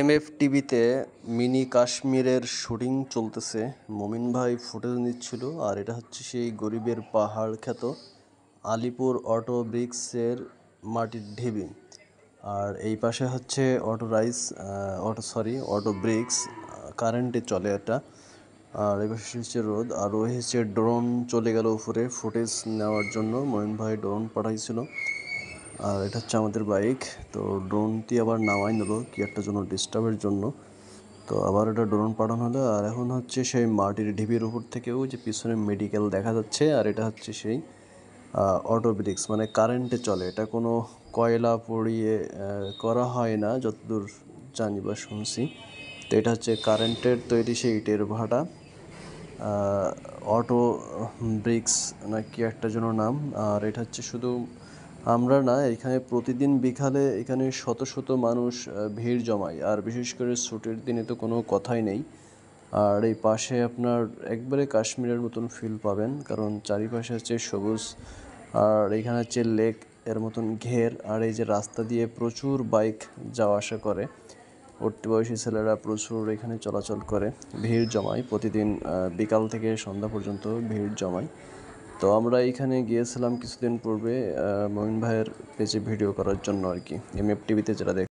MF টিভিতে mini কাশ্মীরের shooting চলতেছে। মমিন ভাই ফুটেজ নিচ্ছিল। আর এটা হচ্ছে সেই গরিবের পাহাড় খ্যাত আলিপুর অটো ব্রিক্সের মাটির ঢিবি। আর এই পাশে হচ্ছে অটো ব্রিক্স, কারেন্টে চলে এটা। আর এই পাশে হচ্ছে রোদ, আর ওই হচ্ছে ড্রোন চলে গেল উপরে ফুটেজ নেওয়ার জন্য। মমিন ভাই ড্রোন পাঠাইছিল। আর এটা হচ্ছে আমাদের বাইক। তো ড্রোনটি আবার নামাই নিল কি একটা জন্য, ডিস্টার্বের জন্য। তো আবার এটা ড্রোন পাঠানো হলো। আর এখন হচ্ছে সেই মাটির ঢিবির উপর থেকেও যে পিছনে মেডিকেল দেখা যাচ্ছে। আর এটা হচ্ছে সেই অটো ব্রিক্স, মানে কারেন্টে চলে। এটা কোনো কয়লা পুড়িয়ে করা হয় না যতদূর জানি বা শুনছি। তো এটা হচ্ছে কারেন্টের তৈরি সেই ইটের ভাটা, অটো ব্রিক্স না কি একটা যেন নাম। আর এটা হচ্ছে শুধু আমরা না, এখানে প্রতিদিন বিকালে এখানে শত শত মানুষ ভিড় জমায়। আর বিশেষ করে ছুটির দিনে তো কোনো কথাই নেই। আর এই পাশে আপনার একবারে কাশ্মীরের মতন ফিল পাবেন, কারণ চারিপাশে হচ্ছে সবুজ। আর এখানে হচ্ছে লেক এর মতন ঘের। আর এই যে রাস্তা দিয়ে প্রচুর বাইক যাওয়া আসা করে, উঠতি বয়সী ছেলেরা প্রচুর এখানে চলাচল করে, ভিড় জমায় প্রতিদিন। বিকাল থেকে সন্ধ্যা পর্যন্ত ভিড় জমায়। তো আমরা এখানে গিয়েছিলাম কিছুদিন পূর্বে মমিন ভাইয়ের পেজে ভিডিও করার জন্য আর কি, এমএফ টিভিতে যেটা দেখ।